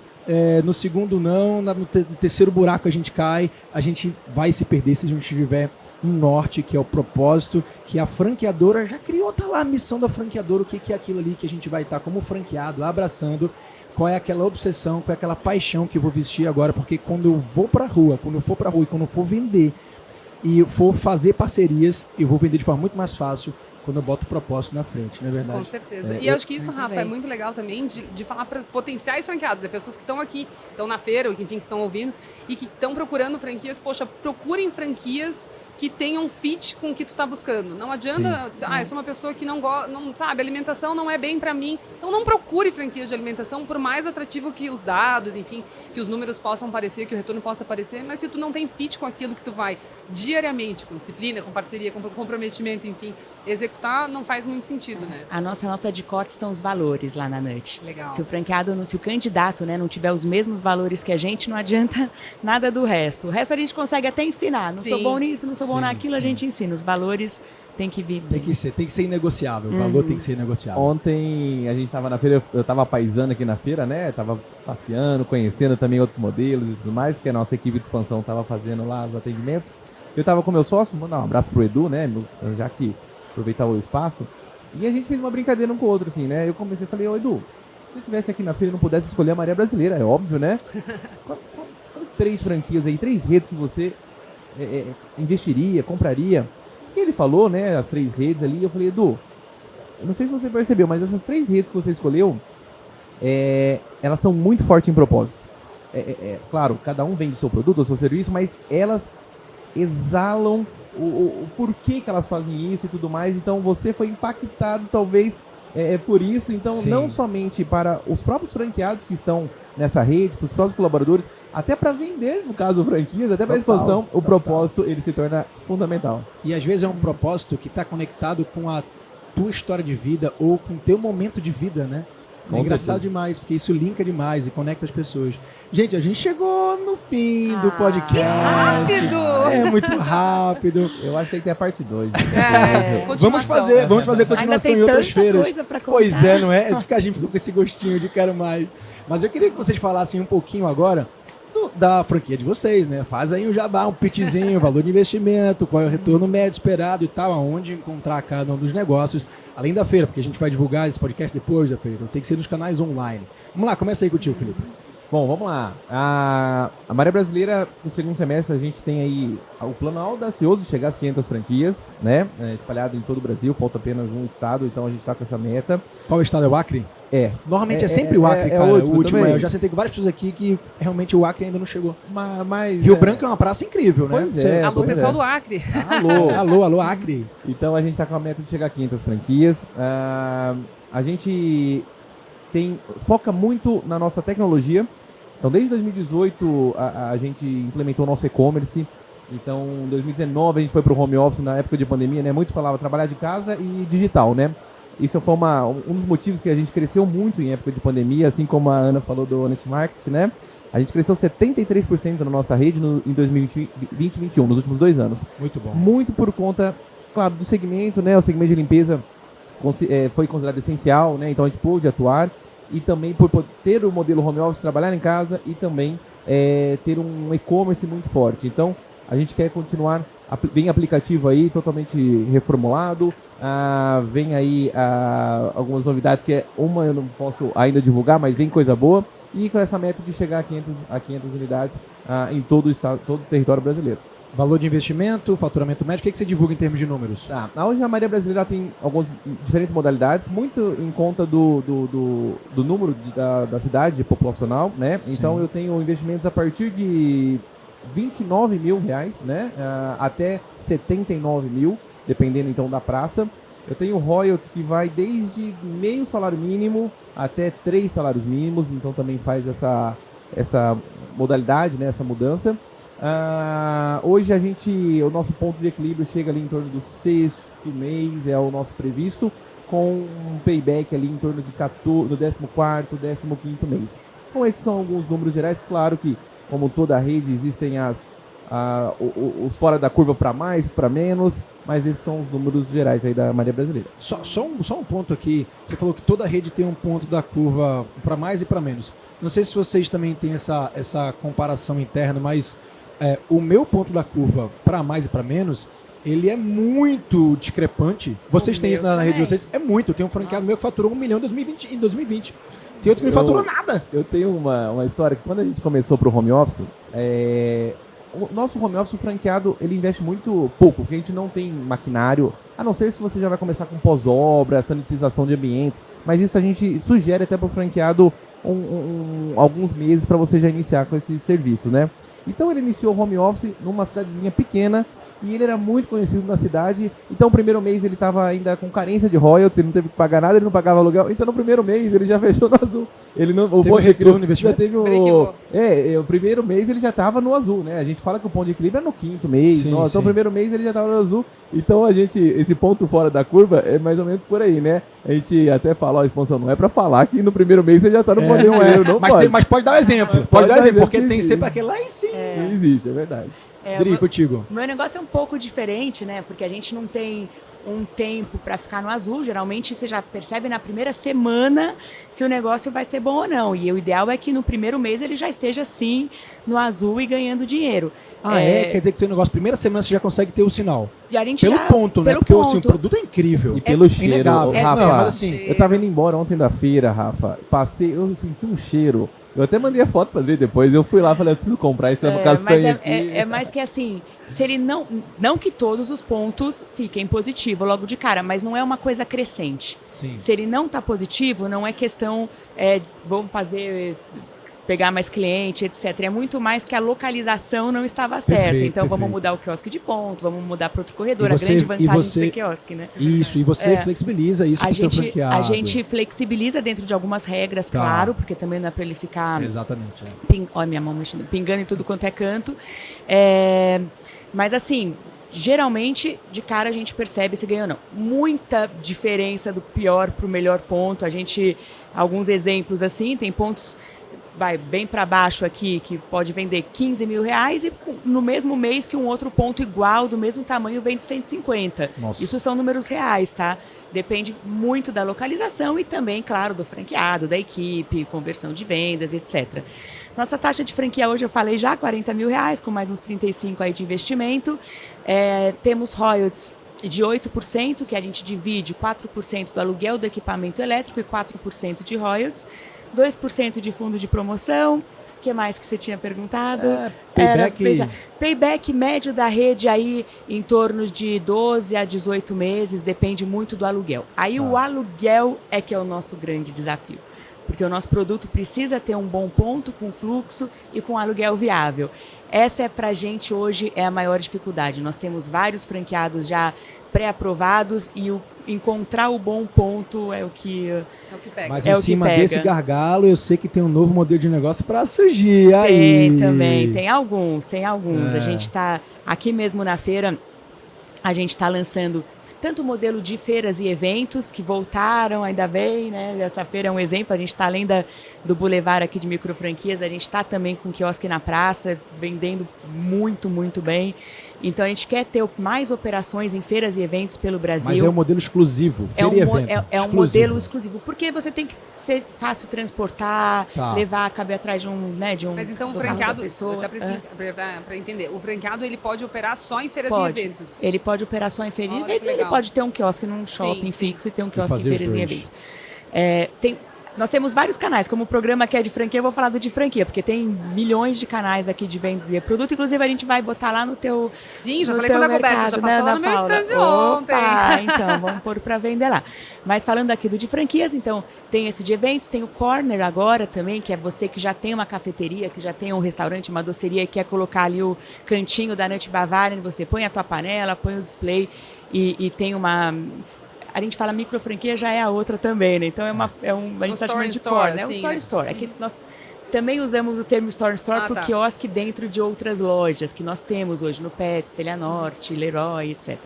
no segundo não, no terceiro buraco a gente cai, a gente vai se perder se a gente tiver um norte, que é o propósito, que a franqueadora já criou, tá lá a missão da franqueadora, o que é aquilo ali que a gente vai estar como franqueado, abraçando, qual é aquela obsessão, qual é aquela paixão que eu vou vestir agora, porque quando eu vou pra rua, quando eu for pra rua e quando eu for vender e for fazer parcerias, eu vou vender de forma muito mais fácil quando eu boto o propósito na frente, não é verdade? Com certeza. E acho que isso, Rafa, é muito legal também de falar para potenciais franqueados, pessoas que estão aqui, estão na feira, ou que, enfim, que estão ouvindo e que estão procurando franquias. Poxa, procurem franquias que tenham um fit com o que tu tá buscando. Não adianta, eu sou uma pessoa que não gosta, não sabe, alimentação não é bem para mim. Então não procure franquias de alimentação, por mais atrativo que os dados, enfim, que os números possam parecer, que o retorno possa parecer, mas se tu não tem fit com aquilo que tu vai diariamente, com disciplina, com parceria, com comprometimento, enfim, executar, não faz muito sentido, né? A nossa nota de corte são os valores lá na Nut. Legal. Se o franqueado, se o candidato, né, não tiver os mesmos valores que a gente, não adianta nada do resto. O resto a gente consegue até ensinar. Não sou bom nisso, não sou bom naquilo, a gente ensina. Os valores tem que vir. Tem que ser inegociável. O valor tem que ser inegociável. Ontem a gente tava na feira, eu tava paisando aqui na feira, né? Tava passeando, conhecendo também outros modelos e tudo mais, porque a nossa equipe de expansão tava fazendo lá os atendimentos. Eu tava com meu sócio, mandar um abraço pro Edu, né? Já que aproveitar o espaço. E a gente fez uma brincadeira um com o outro, assim, né? Eu comecei e falei, ô Edu, se você estivesse aqui na feira e não pudesse escolher a Maria Brasileira, é óbvio, né? Escolhe 3 franquias aí, 3 redes que você investiria, compraria. E ele falou, né, as 3 redes ali, eu falei, Edu, eu não sei se você percebeu, mas essas 3 redes que você escolheu, elas são muito fortes em propósito. Claro, cada um vende seu produto ou seu serviço, mas elas exalam o porquê que elas fazem isso e tudo mais. Então você foi impactado talvez por isso. Então não somente para os próprios franqueados que estão nessa rede, para os próprios colaboradores, até para vender, no caso franquias, até para a expansão, o propósito ele se torna fundamental. E às vezes é um propósito que está conectado com a tua história de vida ou com o teu momento de vida, né? É engraçado demais, porque isso linka demais e conecta as pessoas. Gente, a gente chegou no fim do podcast. Que rápido! É muito rápido. Eu acho que tem que ter a parte 2. Vamos fazer continuação em outras feiras. Coisa pra contar. Pois é, não é? A gente ficou com esse gostinho de quero mais. Mas eu queria que vocês falassem um pouquinho agora da franquia de vocês, né? Faz aí um jabá, um pitchzinho, valor de investimento, qual é o retorno médio esperado e tal, aonde encontrar cada um dos negócios, além da feira, porque a gente vai divulgar esse podcast depois da feira, então tem que ser nos canais online. Vamos lá, começa aí contigo, Felipe. Bom, vamos lá. A Maria Brasileira, no segundo semestre, a gente tem aí o plano audacioso de chegar às 500 franquias, né? Espalhado em todo o Brasil, falta apenas um estado, então a gente está com essa meta. Qual estado é o Acre? Normalmente é sempre o Acre, cara. O último. Eu já sentei com várias pessoas aqui que realmente o Acre ainda não chegou. Mas Rio Branco é uma praça incrível, né? Alô, pessoal do Acre. Alô, Acre. Então a gente está com a meta de chegar a 500 franquias. A gente foca muito na nossa tecnologia. Então, desde 2018, a gente implementou o nosso e-commerce. Então, em 2019, a gente foi para o home office na época de pandemia, né? Muitos falavam trabalhar de casa e digital, né? Isso foi um dos motivos que a gente cresceu muito em época de pandemia, assim como a Ana falou do Honest Market, né? A gente cresceu 73% na nossa rede em 2020 e 2021, nos últimos 2 anos. Muito bom. Muito por conta, claro, do segmento, né? O segmento de limpeza foi considerado essencial, né? Então, a gente pôde atuar. E também por ter o modelo home office, trabalhar em casa e também ter um e-commerce muito forte. Então, a gente quer continuar, vem aplicativo aí totalmente reformulado, vem aí algumas novidades que uma eu não posso ainda divulgar, mas vem coisa boa. E com essa meta de chegar a 500 unidades em todo o estado, todo o território brasileiro. Valor de investimento, faturamento médio, o que você divulga em termos de números? Hoje a Maria Brasileira tem algumas diferentes modalidades, muito em conta do número da cidade populacional, né? Sim. Então eu tenho investimentos a partir de R$29 mil, né? Até R$79 mil, dependendo então da praça. Eu tenho royalties que vai desde meio salário mínimo até 3 salários mínimos, então também faz essa modalidade, né? Essa mudança. Hoje o nosso ponto de equilíbrio chega ali em torno do 6º mês, é o nosso previsto, com um payback ali em torno de no 14º, 15º mês. Então esses são alguns números gerais. Claro que, como toda a rede, existem os fora da curva para mais, para menos, mas esses são os números gerais aí da Maria Brasileira. Só um ponto aqui, você falou que toda rede tem um ponto da curva para mais e para menos. Não sei se vocês também têm essa comparação interna, mas o meu ponto da curva para mais e para menos, ele é muito discrepante. Vocês têm isso na rede de vocês? É muito. Eu tenho um franqueado meu que faturou 1 milhão em 2020. Tem outro que não faturou nada. Eu tenho uma história que quando a gente começou pro home office, o nosso home office, o franqueado, ele investe muito pouco, porque a gente não tem maquinário, a não ser se você já vai começar com pós-obra, sanitização de ambientes, mas isso a gente sugere até pro franqueado alguns meses para você já iniciar com esses serviços, né? Então ele iniciou o home office numa cidadezinha pequena, e ele era muito conhecido na cidade. Então, o primeiro mês ele estava ainda com carência de royalties, ele não teve que pagar nada, ele não pagava aluguel. Então, no primeiro mês ele já fechou no azul. Ele não, o Teve ponto de retorno no equilíbrio já investimento? teve o primeiro mês ele já estava no azul, né? A gente fala que o ponto de equilíbrio é no quinto mês. Sim, Então, sim. o primeiro mês ele já estava no azul. Então, esse ponto fora da curva é mais ou menos por aí, né? A gente até fala, ó, expansão, não é pra falar que no primeiro mês você já tá no ponto de equilíbrio, não pode. Mas pode dar um exemplo. Pode dar um exemplo, porque tem sempre aquele lá em cima. Não existe, é verdade. Dri, contigo. O meu negócio é um pouco diferente, né? Porque a gente não tem um tempo para ficar no azul. Geralmente você já percebe na primeira semana se o negócio vai ser bom ou não. E o ideal é que no primeiro mês ele já esteja sim no azul e ganhando dinheiro. Quer dizer que o teu negócio, primeira semana você já consegue ter o sinal. E a gente Pelo ponto, né? pelo Porque ponto. assim, o produto é incrível. E pelo cheiro, inegável. Rafa, Não, mas assim, eu tava indo embora ontem da feira, Rafa, eu senti um cheiro. Eu até mandei a foto pra Adri depois, eu fui lá e falei, eu preciso comprar essa Mas castanha aqui. é mais que assim, se ele não que todos os pontos fiquem positivo logo de cara, mas não é uma coisa crescente. sim. Se ele não está positivo, não é questão, vamos pegar mais cliente, etc. É muito mais que a localização não estava certa. Perfeito, Então vamos perfeito. mudar o quiosque de ponto, vamos mudar para outro corredor. E A você- grande e vantagem você- de ser quiosque, né? Isso, e você flexibiliza isso pro teu franqueado. A gente flexibiliza dentro de algumas regras, Tá. claro, porque também não é para ele ficar Exatamente. olha minha mão mexendo, pingando em tudo quanto é canto. Mas assim, geralmente, de cara a gente percebe se ganha ou não. Muita diferença do pior para o melhor ponto. Alguns exemplos assim, tem pontos bem para baixo aqui, que pode vender 15 mil reais e no mesmo mês que um outro ponto igual, do mesmo tamanho, vende 150. Nossa. Isso são números reais, tá? Depende muito da localização e também, claro, do franqueado, da equipe, conversão de vendas, etc. Nossa taxa de franquia hoje, eu falei já, 40 mil reais, com mais uns 35 aí de investimento. Temos royalties de 8%, que a gente divide 4% do aluguel do equipamento elétrico e 4% de royalties. 2% de fundo de promoção. O que mais que você tinha perguntado? Payback médio da rede aí em torno de 12 a 18 meses, depende muito do aluguel. Aí o aluguel é que é o nosso grande desafio. Porque o nosso produto precisa ter um bom ponto, com fluxo e com aluguel viável. Essa pra gente hoje é a maior dificuldade. Nós temos vários franqueados já pré-aprovados e encontrar o bom ponto é o que pega. Mas É em o que cima pega. desse gargalo, eu sei que tem um novo modelo de negócio para surgir. Aí. Tem também, tem alguns. A É. gente está aqui mesmo na feira, a gente está lançando tanto o modelo de feiras e eventos que voltaram, ainda bem, né? Essa feira é um exemplo, a gente está além do Boulevard aqui de microfranquias, a gente está também com quiosque na praça, vendendo muito, muito bem. Então a gente quer ter mais operações em feiras e eventos pelo Brasil. Mas é um modelo exclusivo, feira e evento. É um modelo exclusivo, porque você tem que ser fácil transportar, Tá. levar, caber atrás de um Mas então o do carro da franqueado, pessoa. dá para entender, o franqueado ele pode operar só em feiras Pode. e eventos? Ele pode operar só em feiras e Olha, eventos, que ele legal. pode ter um quiosque num shopping Sim. fixo e ter um quiosque em fazer os feiras e dois. eventos. Nós temos vários canais, como o programa que é de franquia, eu vou falar do de franquia, porque tem milhões de canais aqui de venda de produto, inclusive a gente vai botar lá no teu Sim, já no falei com a teu Dagoberto, mercado, já né, passou lá Ana no meu Paula? stand ontem. Opa, então, vamos pôr para vender lá. Mas falando aqui do de franquias, então, tem esse de eventos, tem o Corner agora também, que é você que já tem uma cafeteria, que já tem um restaurante, uma doceria e quer colocar ali o cantinho da Nut Bavarian, você põe a tua panela, põe o display e tem uma... A gente fala micro franquia, já é a outra também, né? Então a gente está chamando de core, né? O sim, Store né? Store. Aqui nós também usamos o termo Store Store para o tá. quiosque dentro de outras lojas que nós temos hoje no Pets, Telha Norte, Leroy, etc.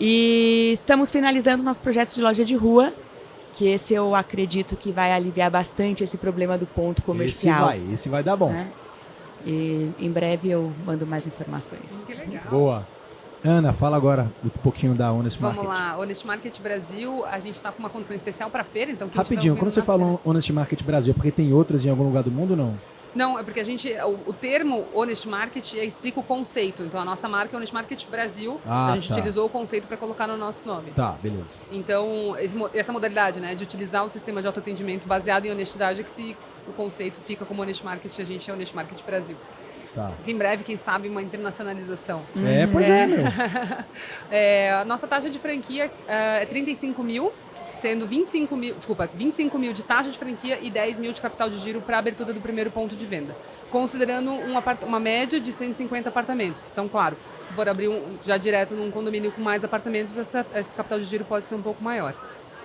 E estamos finalizando nosso projeto de loja de rua, que esse eu acredito que vai aliviar bastante esse problema do ponto comercial. Esse vai dar bom. Né? E em breve eu mando mais informações. Que legal. Boa. Ana, fala agora um pouquinho da Honest Market. Vamos lá, Honest Market Brasil, a gente está com uma condição especial para a feira, então quem Rapidinho, tiver quando você ouvindo na fala Honest Market Brasil, é porque tem outras em algum lugar do mundo ou não? Não, é porque o termo Honest Market explica o conceito. Então, a nossa marca é Honest Market Brasil. A gente utilizou o conceito para colocar no nosso nome. Tá, beleza. Então, essa modalidade, né, de utilizar o sistema de autoatendimento baseado em honestidade, é que se o conceito fica como Honest Market, a gente é Honest Market Brasil. Tá. Em breve, quem sabe, uma internacionalização. Pois é, meu. A nossa taxa de franquia é 35 mil, sendo 25 mil de taxa de franquia e 10 mil de capital de giro para a abertura do primeiro ponto de venda, considerando uma média de 150 apartamentos. Então, claro, se for abrir já direto num condomínio com mais apartamentos, esse capital de giro pode ser um pouco maior.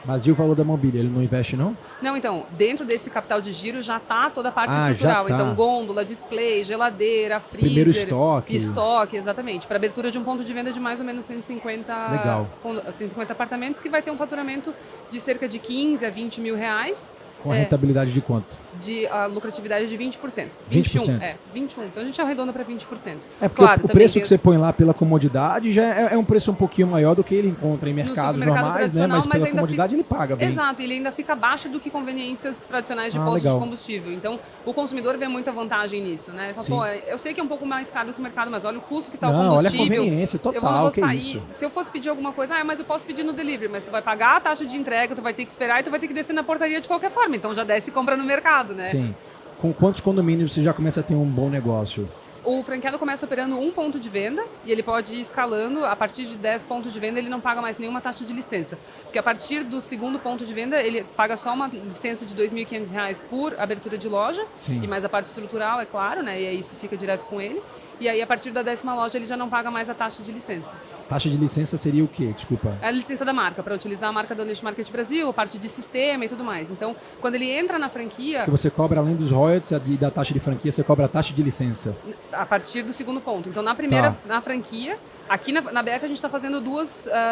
Mas e o valor da mobília? Ele não investe, não? Não, então, dentro desse capital de giro já está toda a parte Ah, estrutural. já tá. Então, gôndola, display, geladeira, freezer. Primeiro estoque. Estoque, exatamente. Para abertura de um ponto de venda de mais ou menos 150, Legal. 150 apartamentos, que vai ter um faturamento de cerca de 15 a 20 mil reais. Com a rentabilidade de quanto? De lucratividade de 20%. 20%? 21%. Então a gente arredonda para 20%. É porque claro, o preço que você põe lá pela comodidade já é um preço um pouquinho maior do que ele encontra em mercados normais, né? Mas pela comodidade ele paga bem. Exato, ele ainda fica abaixo do que conveniências tradicionais de postos legal. de combustível. Então o consumidor vê muita vantagem nisso, né? Fala, pô, eu sei que é um pouco mais caro que o mercado, mas olha o custo que está o Não, olha a combustível. conveniência total, eu vou que sair. isso. Se eu fosse pedir alguma coisa, mas eu posso pedir no delivery, mas tu vai pagar a taxa de entrega, tu vai ter que esperar e tu vai ter que descer na portaria de qualquer forma. Então já desce e compra no mercado, né? Sim. Com quantos condomínios você já começa a ter um bom negócio? O franqueado começa operando um ponto de venda e ele pode ir escalando. A partir de 10 pontos de venda, ele não paga mais nenhuma taxa de licença. Porque a partir do segundo ponto de venda, ele paga só uma licença de R$ 2.500 por abertura de loja. Sim. E mais a parte estrutural, é claro, né? E aí isso fica direto com ele. E aí, a partir da 10ª loja, ele já não paga mais a taxa de licença. Taxa de licença seria o quê? Desculpa. É a licença da marca, para utilizar a marca da Honest Market Brasil, a parte de sistema e tudo mais. Então, quando ele entra na franquia... Que você cobra, além dos royalties e da taxa de franquia, você cobra a taxa de licença. A partir do segundo ponto. Então, na primeira, na franquia, aqui na BF a gente está fazendo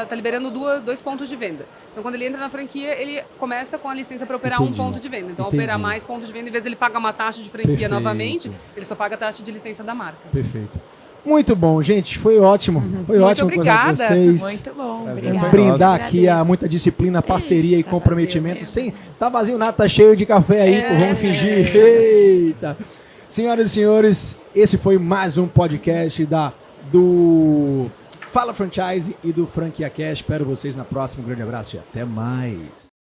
tá liberando dois pontos de venda. Então, quando ele entra na franquia, ele começa com a licença para operar um ponto de venda. Então, operar mais pontos de venda, em vez de ele pagar uma taxa de franquia novamente, ele só paga a taxa de licença da marca. Perfeito. Muito bom, gente. Foi ótimo. Foi ótimo conversar com vocês. Muito bom. Prazer. Obrigada. Brindar aqui a muita disciplina, parceria e Tá comprometimento. vazio Sem, tá vazio nada, tá cheio de café aí, pô, vamos fingir. Eita. Senhoras e senhores, esse foi mais um podcast do Fala Franchise e do Franquia Cash. Espero vocês na próxima. Um grande abraço e até mais.